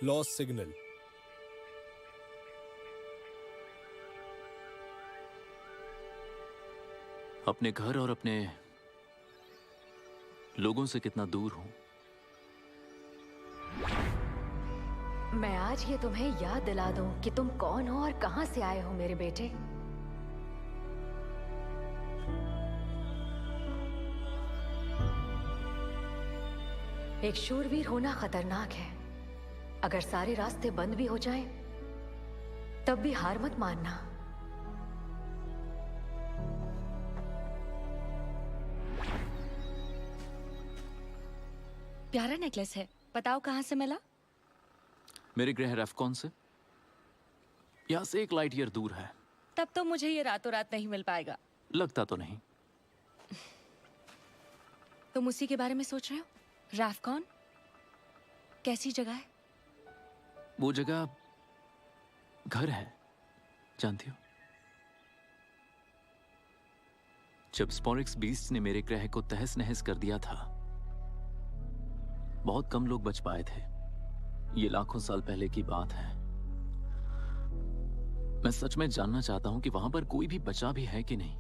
Lost signal. अपने घर और अपने लोगों से कितना दूर हूं। मैं आज ये तुम्हें याद दिला दूं कि तुम कौन हो और कहां से आए हो मेरे बेटे। एक शूरवीर होना खतरनाक है। अगर सारे रास्ते बंद भी हो जाएं, तब भी हार मत मानना। प्यारा नेकलेस है, बताओ कहाँ से मिला? मेरे ग्रह रेफकॉन से, यहां से 1 लाइट ईयर दूर है। तब तो मुझे ये रातों रात नहीं मिल पाएगा। लगता तो नहीं। तुम उसी के बारे में सोच रहे हो? रेफकॉन कैसी जगह है? वो जगह घर है, जानती हो? जब स्पोरिक्स बीस्ट ने मेरे ग्रह को तहस नहस कर दिया था, बहुत कम लोग बच पाए थे। ये लाखों साल पहले की बात है। मैं सच में जानना चाहता हूं कि वहां पर कोई भी बचा भी है कि नहीं।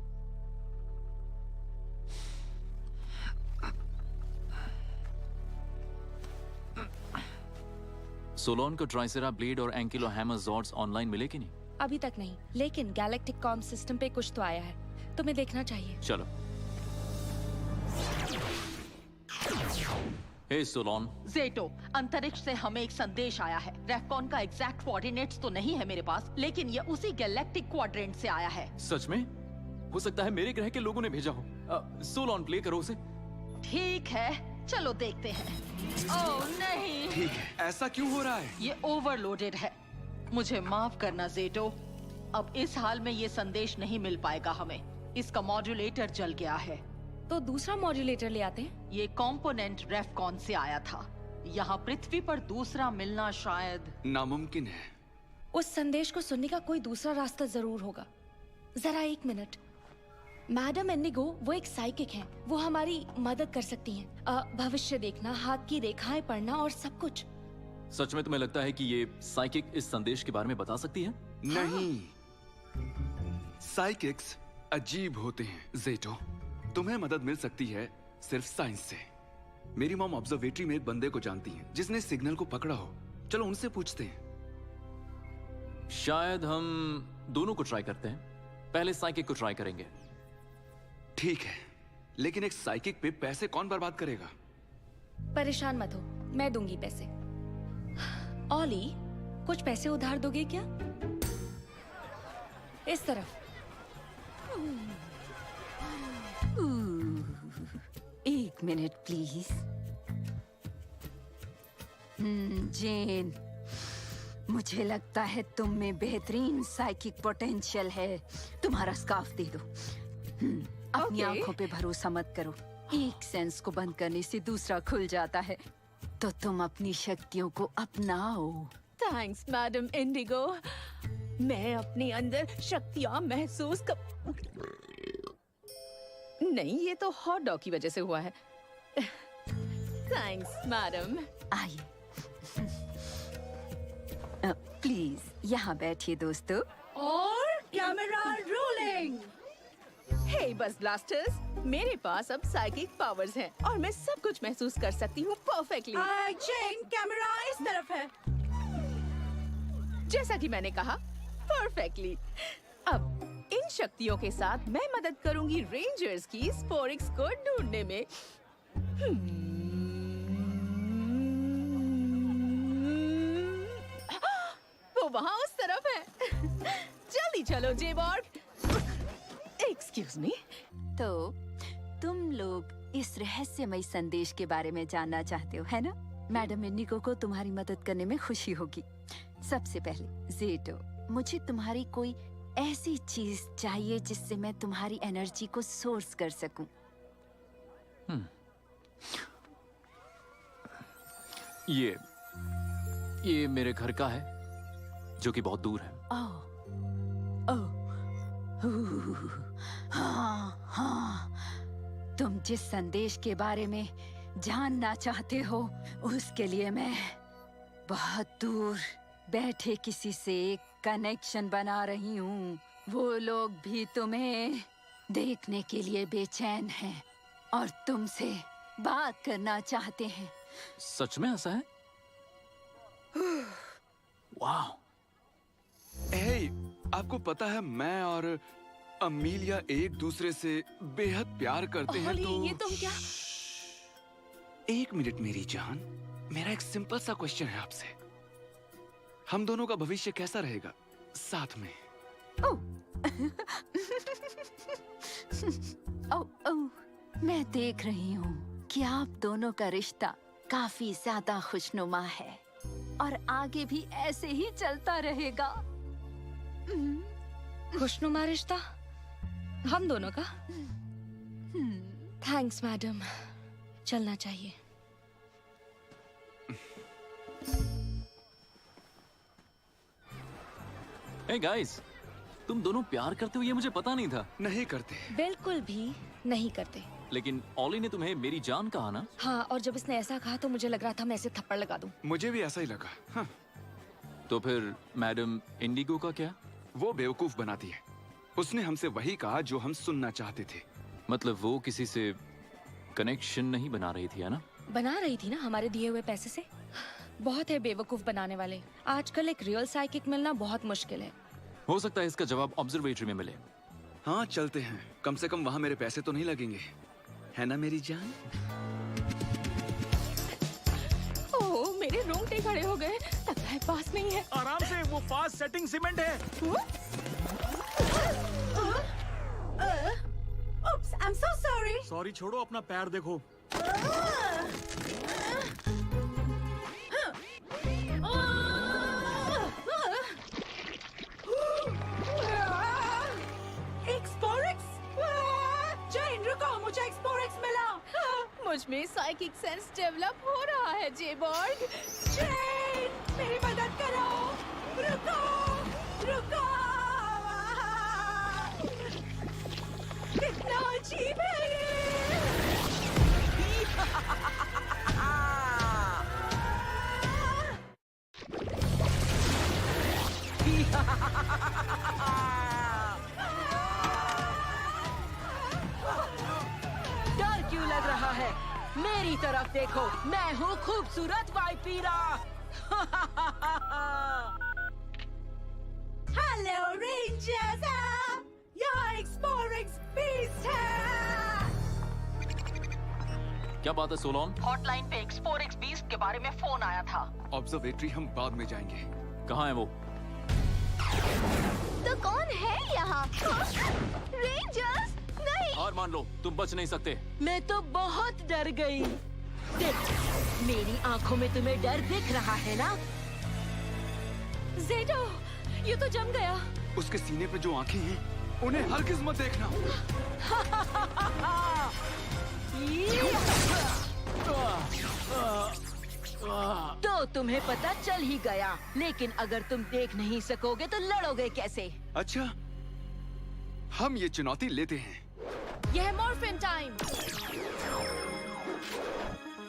सोलोन को ट्राइसेरा ब्लेड और एंकिलोहैमर जॉर्ड्स ऑनलाइन मिले कि नहीं? अभी तक नहीं, लेकिन गैलेक्टिक कॉम सिस्टम पे कुछ तो आया है। तुम्हें देखना चाहिए। चलो। हे सोलोन। ज़ेटो, अंतरिक्ष से हमें एक संदेश आया है। रेफकॉन का एग्जैक्ट कोऑर्डिनेट्स तो नहीं है मेरे पास, लेकिन ये उसी गैलेक्टिक क्वाड्रेंट से आया है। सच में? हो सकता है मेरे ग्रह के लोगों ने भेजा हो। सोलोन, प्ले करो उसे। ठीक है, चलो देखते हैं। ओह नहीं, ठीक है, ऐसा क्यों हो रहा है? ये ओवरलोडेड है। मुझे माफ करना ज़ेटो, अब इस हाल में ये संदेश नहीं मिल पाएगा हमें। इसका मॉड्यूलेटर जल गया है। तो दूसरा मॉड्यूलेटर ले आते हैं। ये कंपोनेंट रेफकॉन से आया था। यहाँ पृथ्वी पर दूसरा मिलना शायद नामुमकिन है। उस संदेश को सुनने का कोई दूसरा रास्ता जरूर होगा। जरा 1 मिनट। मैडम इंडिगो वो एक साइकिक हैं। वो हमारी मदद कर सकती हैं। भविष्य देखना, हाथ की रेखाएं पढ़ना और सब कुछ। सच में तुम्हें लगता है कि ये साइकिक इस संदेश के बारे में बता सकती है? नहीं, साइकिक्स अजीब होते हैं ज़ेटो। तुम्हें मदद मिल सकती है सिर्फ साइंस से। मेरी मॉम ऑब्जर्वेटरी में एक बंदे को जानती है जिसने सिग्नल को पकड़ा हो। चलो उनसे पूछते हैं। शायद हम दोनों को ट्राई करते हैं। पहले साइकिक को ट्राई करेंगे। ठीक है, लेकिन एक साइकिक पे पैसे कौन बर्बाद करेगा? परेशान मत हो, मैं दूंगी पैसे। ऑली, कुछ पैसे उधार दोगे क्या? इस तरफ। 1 मिनट प्लीज। जेन, मुझे लगता है तुम में बेहतरीन साइकिक पोटेंशियल है। तुम्हारा स्कार्फ दे दो। अपनी आंखों पे भरोसा मत करो। एक सेंस को बंद करने से दूसरा खुल जाता है। तो तुम अपनी शक्तियों को अपनाओ। Thanks madam Indigo. मैं अपने अंदर शक्तियाँ महसूस कर... नहीं, ये तो हॉट डॉग की वजह से हुआ है। Thanks madam. आइए। प्लीज यहाँ बैठिए दोस्तों। और कैमरा रोलिंग। हे बस ब्लास्टर्स, मेरे पास अब साइकिक पावर्स हैं और मैं सब कुछ महसूस कर सकती हूँ परफेक्टली। कैमरा इस तरफ है। जैसा कि मैंने कहा, परफेक्टली। अब इन शक्तियों के साथ मैं मदद करूंगी रेंजर्स की स्पोरिक्स को ढूंढने में। वो वहाँ उस तरफ है। जल्दी चलो जेबॉर्ग। Excuse me. तो तुम लोग इस रहस्यमय संदेश के बारे में जानना चाहते हो, है ना? मैडम इंडिगो को तुम्हारी मदद करने में खुशी होगी। सबसे पहले ज़ेटो, मुझे तुम्हारी कोई ऐसी चीज चाहिए जिससे मैं तुम्हारी एनर्जी को सोर्स कर सकूं। ये मेरे घर का है, जो कि बहुत दूर है। हाँ, तुम जिस संदेश के बारे में जानना चाहते हो उसके लिए मैं बहुत दूर बैठे किसी से कनेक्शन बना रही हूँ। वो लोग भी तुम्हें देखने के लिए बेचैन हैं और तुमसे बात करना चाहते हैं। सच में ऐसा है? वाह। हे, आपको पता है मैं और अमीलिया एक दूसरे से बेहद प्यार करते हैं, ओली, तो ये तुम क्या? एक मिनट मेरी जान, मेरा एक सिंपल सा क्वेश्चन है आपसे। हम दोनों का भविष्य कैसा रहेगा साथ में? मैं देख रही हूँ कि आप दोनों का रिश्ता काफी ज्यादा खुशनुमा है और आगे भी ऐसे ही चलता रहेगा। खुशनुमा रिश्ता हम दोनों का? थैंक्स मैडम, चलना चाहिए। हे गाइस, तुम दोनों प्यार करते हो ये मुझे पता नहीं था। नहीं करते। बिल्कुल भी नहीं करते। लेकिन ओली ने तुम्हें मेरी जान कहा ना? हाँ, और जब इसने ऐसा कहा तो मुझे लग रहा था मैं इसे थप्पड़ लगा दूं। मुझे भी ऐसा ही लगा। हाँ। तो फिर मैडम इंडिगो का क्या? वो बेवकूफ बनाती है। उसने हमसे वही कहा जो हम सुनना चाहते थे। मतलब वो किसी से कनेक्शन नहीं बना रही थी, है ना? बना रही थी ना, हमारे दिए हुए पैसे से। बहुत है बेवकूफ बनाने वाले। आजकल एक रियल साइकिक मिलना बहुत मुश्किल है। हो सकता है इसका जवाब ऑब्जर्वेटरी में मिले। हाँ चलते हैं, कम से कम वहाँ मेरे पैसे तो नहीं लगेंगे, है ना मेरी जान? ओह, मेरे रोंगटे खड़े हो गए। लगता है पास नहीं है। आराम से, वो फास्ट सेटिंग सीमेंट है। Oops, I'm so sorry. Sorry छोड़ो, अपना पैर देखो। Explorex? जैन रुको, मुझे एक्सप्लोरेक्स मिला। मुझ में साइकिक सेंस डेवलप हो रहा है जेबॉर्ग। जैन, मेरी मदद करो। रुको, रुको। कितना अजीब है ये। डर क्यों लग रहा है? मेरी तरफ देखो, मैं हूँ खूबसूरत वाइपीरा। हेलो रेंजर्स, यहाँ एक्सप्लोरेक्स बीस्ट है। क्या बात है सोलोन? हॉटलाइन पे एक्सप्लोरेक्स बीस्ट के बारे में फोन आया था। ऑब्जर्वेटरी हम बाद में जाएंगे। कहाँ है वो? तो कौन है यहाँ? रेंजर्स? नहीं। हार मान लो, तुम बच नहीं सकते। मैं तो बहुत डर गई। देख, मेरी आंखों में तुम्हें डर दिख रहा है ना? जेडो, ये तो जम गया। उसके सीने पे जो आंखें हैं, उन्हें हरगिज मत देखना। तो तुम्हें पता चल ही गया, लेकिन अगर तुम देख नहीं सकोगे तो लड़ोगे कैसे? अच्छा, हम ये चुनौती लेते हैं। यह है मॉर्फिन टाइम।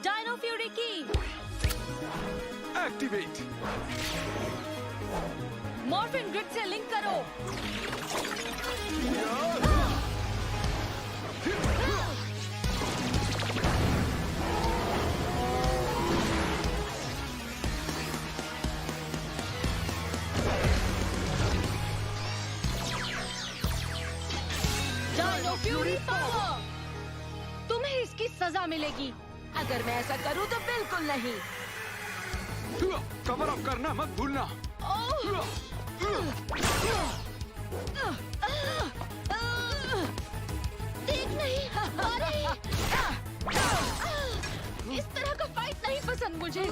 डायनो फ्यूरी की एक्टिवेट। मॉर्फिन ग्रिड से लिंक करो। Dino fury power. तुम्हें इसकी सजा मिलेगी। अगर मैं ऐसा करूं तो बिल्कुल नहीं। कवर अप करना मत भूलना। देख नहीं, अरे इस तरह का फाइट नहीं पसंद मुझे।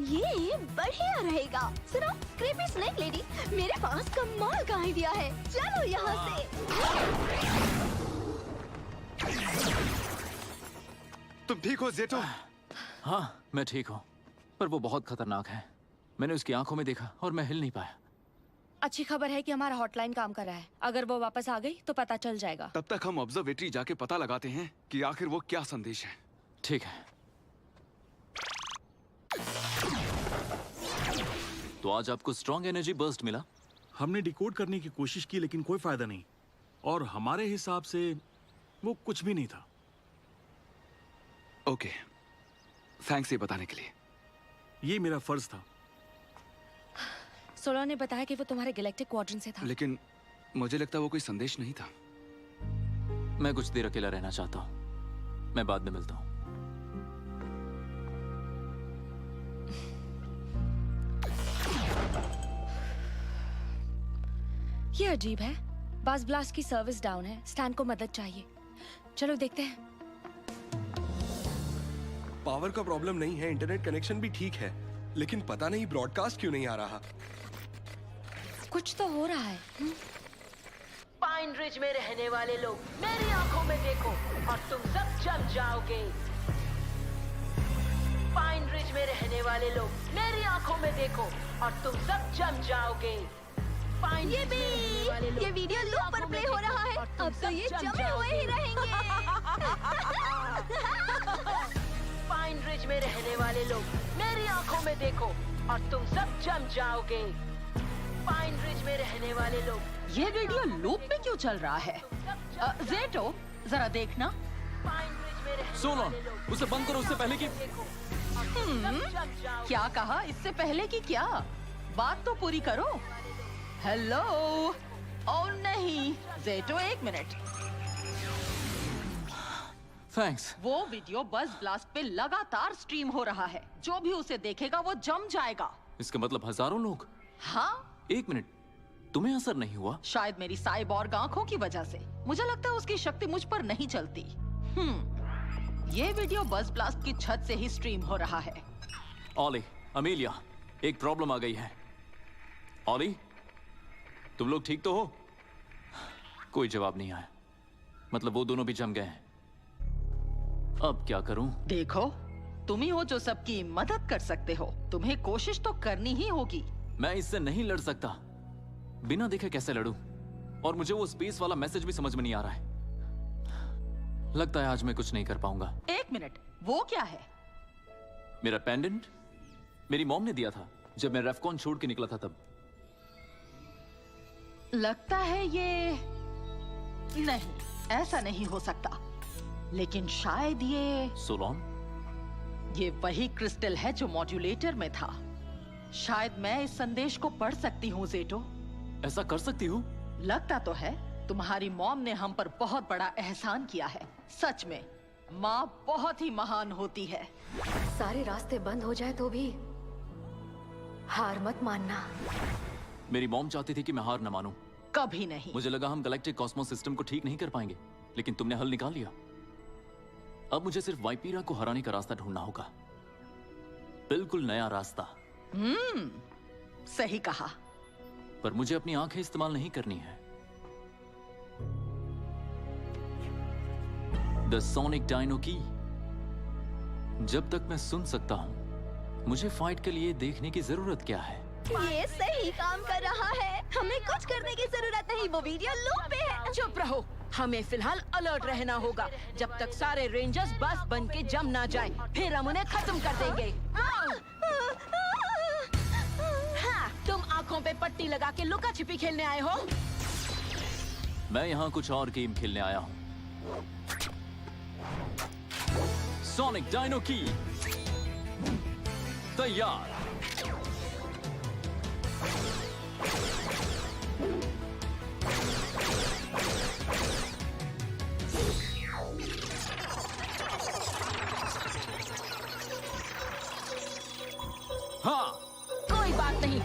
ये बढ़िया रहेगा। सुनो क्रीपी स्नेक लेडी, मेरे पास कमाल का आइडिया है। चलो यहाँ से। तुम ठीक हो जेटो? हाँ, मैं ठीक हूँ, पर वो बहुत खतरनाक है। मैंने उसकी आंखों में देखा और मैं हिल नहीं पाया। अच्छी खबर है कि हमारा हॉटलाइन काम कर रहा है। अगर वो वापस आ गई तो पता चल जाएगा। तब तक हम ऑब्जर्वेटरी जाके पता लगाते हैं कि आखिर वो क्या संदेश है। ठीक है। तो आज आपको स्ट्रॉन्ग एनर्जी बर्स्ट मिला? हमने डिकोड करने की कोशिश की लेकिन कोई फायदा नहीं, और हमारे हिसाब से वो कुछ भी नहीं था। ओके, थैंक्स ये बताने के लिए। ये मेरा फर्ज था। सोलॉन ने बताया कि वो तुम्हारे गैलेक्टिक क्वाड्रेंट से था। लेकिन मुझे लगता वो कोई संदेश नहीं था। मैं कुछ देर अकेला रहना चाहता हूँ, मैं बाद में मिलता हूँ। ये अजीब है, बास ब्लास्ट की सर्विस डाउन है, स्टैन को मदद चाहिए। चलो देखते हैं। पावर का प्रॉब्लम नहीं है, इंटरनेट कनेक्शन भी ठीक है, लेकिन पता नहीं ब्रॉडकास्ट क्यों नहीं आ रहा। कुछ तो हो रहा है। पाइन रिज में रहने वाले लोग मेरी आंखों में देखो और तुम सब जम जाओगे। पाइन रिज में रहने वाले लोग मेरी आंखों में देखो और तुम सब जम जाओगे। पाइन ये रिज में रहने वाले लोग ये वीडियो मेरी लूप पर आंखों प्ले में हो देखो रहा है। और तुम अब तो सब ये जम जमे हुए ही जाओगे। रहेंगे। पाइन रिज में रहने वाले लोग मेरी आंखों में देखो और तुम सब जम जाओगे। पाइन रिज में रहने वाले लोग। ये वीडियो लूप में क्यों चल रहा है? जेटो, जरा देखना। पाइन रिज में रहने सोलॉन, वाले लोग उसे बंद करो, उससे पहले कि क्या कहा? इससे पहले कि क्या? बात तो पूरी करो। हेलो। ओ नहीं, जेटो एक मिनट। थैंक्स। वो वीडियो बस ब्लास्ट पे लगातार स्ट्रीम हो रहा है। जो भी उसे देखेगा वो जम जाएगा। इसका मतलब हजारों लोग। हाँ, एक मिनट, तुम्हें असर नहीं हुआ? शायद मेरी साइबॉर्ग आंखों की वजह से। मुझे लगता है उसकी शक्ति मुझ पर नहीं चलती। ये वीडियो बस ब्लास्ट की छत से ही स्ट्रीम हो रहा है। ऑली, अमीलिया, एक प्रॉब्लम आ गई है। ऑली, तुम लोग ठीक तो हो? कोई जवाब नहीं आया। मतलब वो दोनों भी जम गए हैं। अब क्या करूं? देखो, तुम ही हो जो सबकी मदद कर सकते हो। तुम्हें कोशिश तो करनी ही होगी। मैं इससे नहीं लड़ सकता। बिना देखे कैसे लड़ूं? और मुझे वो स्पेस वाला मैसेज भी समझ में नहीं आ रहा है। लगता है आज मैं कुछ नहीं कर पाऊंगा। एक मिनट, वो क्या है? मेरा पेंडेंट मेरी मॉम ने दिया था जब मैं रेफकॉन छोड़ के निकला था तब। लगता है ये नहीं, ऐसा नहीं हो सकता। लेकिन शायद ये सोलॉन, ये वही क्रिस्टल है जो मॉड्यूलेटर में था। शायद मैं इस संदेश को पढ़ सकती हूँ जेटो। ऐसा कर सकती हूँ? लगता तो है। तुम्हारी मॉम ने हम पर बहुत बड़ा एहसान किया है। सच में, माँ बहुत ही महान होती है। सारे रास्ते बंद हो जाए तो भी हार मत मानना। मेरी मॉम चाहती थी कि मैं हार न मानूं। कभी नहीं। मुझे लगा हम गैलेक्टिक कॉस्मोस सिस्टम को ठीक नहीं कर पाएंगे, लेकिन तुमने हल निकाल लिया। अब मुझे सिर्फ वाइपीरा को हराने का रास्ता ढूंढना होगा। बिल्कुल नया रास्ता। सही कहा। पर मुझे अपनी आंखें इस्तेमाल नहीं करनी है। द सोनिक डायनो की। जब तक मैं सुन सकता हूं, मुझे फाइट के लिए देखने की जरूरत क्या है? ये सही काम कर रहा है। हमें कुछ करने की जरूरत नहीं, वो वीडियो लूप पे है। चुप रहो। हमें फिलहाल अलर्ट रहना होगा जब तक सारे रेंजर्स बस बन के जम ना जाए। फिर हम उन्हें खत्म कर देंगे। हाँ, तुम आंखों पे पट्टी लगा के लुका छिपी खेलने आए हो? मैं यहाँ कुछ और गेम खेलने आया हूँ। सोनिक डायनो की तैयार। हाँ, कोई बात नहीं।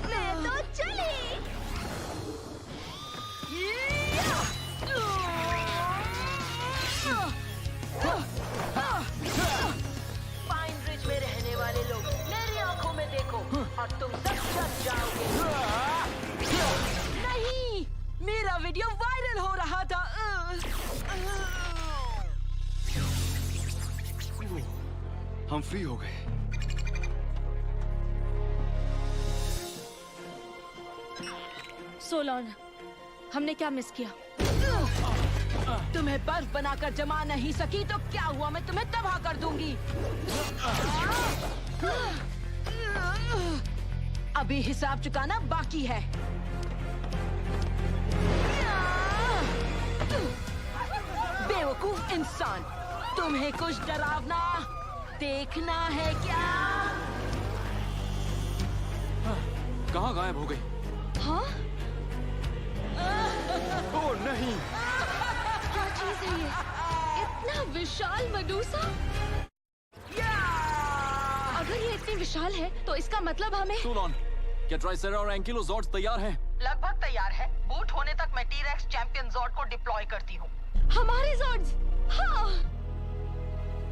मैं तो चली। पाइन रिज में रहने वाले लोग मेरी आंखों में देखो और तुम सब जम जाओगे। नहीं, मेरा वीडियो वायरल हो रहा था। हम फ्री हो गए। सोलॉन, हमने क्या मिस किया? तुम्हें बर्फ बनाकर जमा नहीं सकी तो क्या हुआ, मैं तुम्हें तबाह कर दूंगी। अभी हिसाब चुकाना बाकी है। बेवकूफ इंसान, तुम्हें कुछ डरावना देखना है क्या? कहाँ गायब हो गई? हाँ? ओ नहीं! क्या चीज है ये? इतना विशाल मेडूसा? अगर ये इतनी विशाल है तो इसका मतलब हमें... सूलॉन, क्या ट्राइसेरा और एंकिलोजॉर्ड्स तैयार हैं? लगभग तैयार है। बूट होने तक मैं टी-रेक्स चैंपियन जॉर्ड को डिप्लॉय करती हूँ। हमारे जॉर्ड्स! हाँ!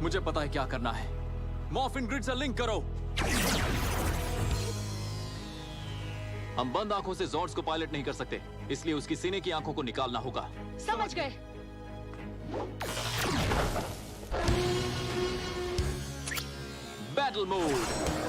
मुझे पता है क्या करना है। मॉर्फिन ग्रिड से लिंक करो। हम बंद आंखों से जॉर्ड्स को पायलट नहीं कर सकते, इसलिए उसकी सीने की आंखों को निकालना होगा। समझ गए। Battle mode.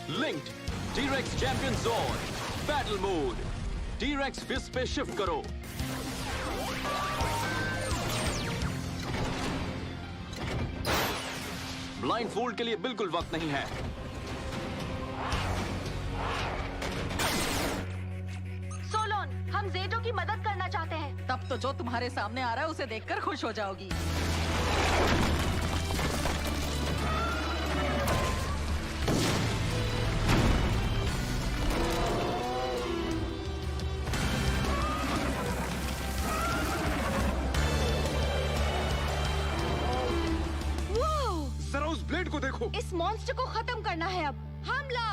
Linked T-Rex champion Zord battle mode. T-Rex fist पे शिफ्ट करो। ब्लाइंड फोल्ड के लिए बिल्कुल वक्त नहीं है। सोलोन, हम जेटो की मदद करना चाहते हैं। तब तो जो तुम्हारे सामने आ रहा है उसे देखकर खुश हो जाओगी। जरा उस ब्लेड को देखो। इस मॉन्स्टर को खत्म करना है अब। हमला!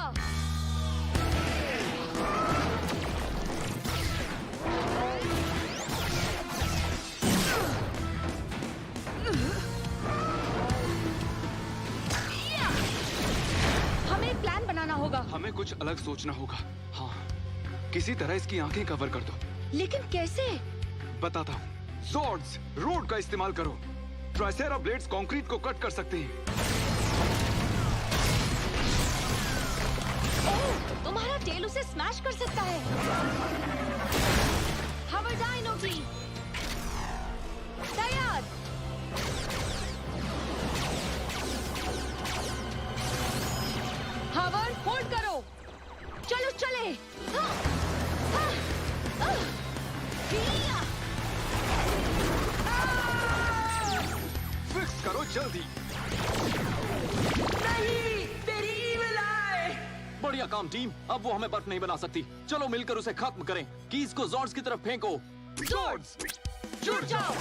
हमें एक प्लान बनाना होगा। हमें कुछ अलग सोचना होगा। हाँ, किसी तरह इसकी आंखें कवर कर दो। लेकिन कैसे? बताता हूँ। जॉर्ड्स, रोड का इस्तेमाल करो। ट्राइसेरा ब्लेड्स कंक्रीट को कट कर सकते हैं। ओह, तुम्हारा टेल उसे स्मैश कर सकता है। हवर डायनो की तैयार। हवर होल्ड करो। चलो चले। हाँ, हाँ, हिया। फिक्स करो जल्दी। नहीं, तेरी ईविल आई। बढ़िया काम टीम। अब वो हमें बर्फ नहीं बना सकती। चलो मिलकर उसे खत्म करें। कीज को जॉर्ड्स की तरफ फेंको। जॉर्ड्स, जुट जाओ।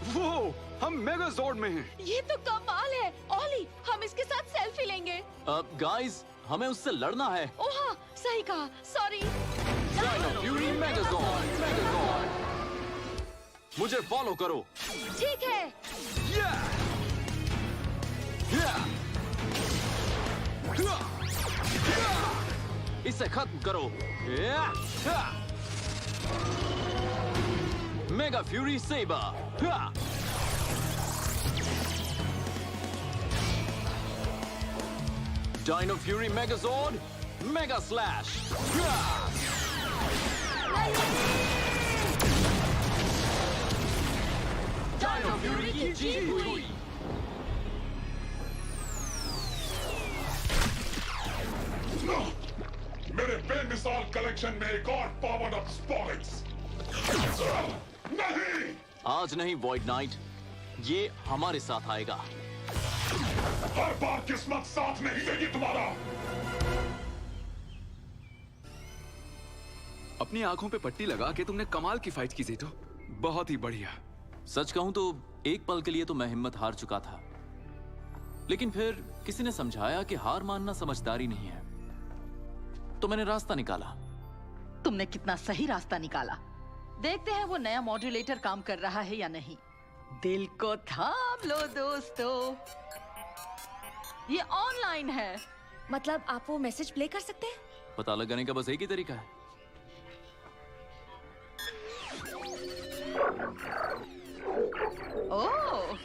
वो हम मेगाजॉर्ड में हैं। ये तो कमाल है। ओली, हम इसके साथ सेल्फी लेंगे। अब गाइस, हमें उससे लड़ना है। ओह हाँ, सही कहा। सॉरी। Dino fury megazord. मुझे फॉलो करो। ठीक है। इसे खत्म करो। Mega fury saber. Dino fury megazord mega slash. Dino fury की जीत हुई। मेरे बेमिसाल कलेक्शन में एक और पावर अप स्पॉट्स। नहीं, आज नहीं वॉइड नाइट, ये हमारे साथ आएगा। हर बार किस्मत साथ नहीं देगी तुम्हारा। अपनी आंखों पे पट्टी लगा के तुमने कमाल की फाइट की जेटो। बहुत ही बढ़िया। सच कहूं तो एक पल के लिए तो मैं हिम्मत हार चुका था, लेकिन फिर किसी ने समझाया कि हार मानना समझदारी नहीं है, तो मैंने रास्ता निकाला। तुमने कितना सही रास्ता निकाला। देखते हैं वो नया मॉड्यूलेटर काम कर रहा है या नहीं। दिल को थाम लो दोस्तों, ये ऑनलाइन है। मतलब आप वो मैसेज प्ले कर सकते हैं? पता लगाने का बस एक ही तरीका है। ओह,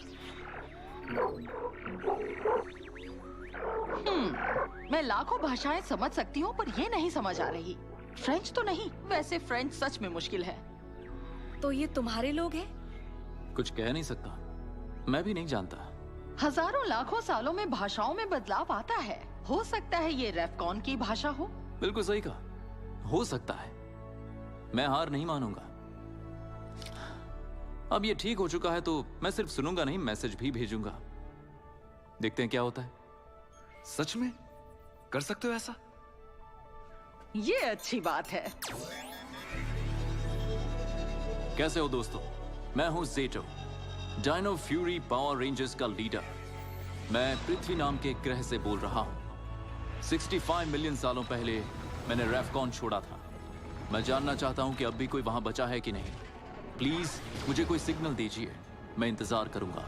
मैं लाखों भाषाएं समझ सकती हूँ पर ये नहीं समझ आ रही। फ्रेंच तो नहीं, वैसे फ्रेंच सच में मुश्किल है। तो ये तुम्हारे लोग हैं? कुछ कह नहीं सकता, मैं भी नहीं जानता। हजारों लाखों सालों में भाषाओं में बदलाव आता है। हो सकता है ये रेफकॉन की भाषा हो। बिल्कुल सही कहा, हो सकता है। मैं हार नहीं मानूंगा। अब ये ठीक हो चुका है तो मैं सिर्फ सुनूंगा नहीं, मैसेज भी भेजूंगा। देखते हैं क्या होता है। सच में कर सकते हो ऐसा? ये अच्छी बात है। कैसे हो दोस्तों, मैं हूं ज़ेटो, डायनो फ्यूरी पावर रेंजर्स का लीडर। मैं पृथ्वी नाम के ग्रह से बोल रहा हूं। 65 मिलियन सालों पहले मैंने रेफकॉन छोड़ा था। मैं जानना चाहता हूं कि अब भी कोई वहां बचा है कि नहीं। प्लीज मुझे कोई सिग्नल दीजिए, मैं इंतजार करूंगा।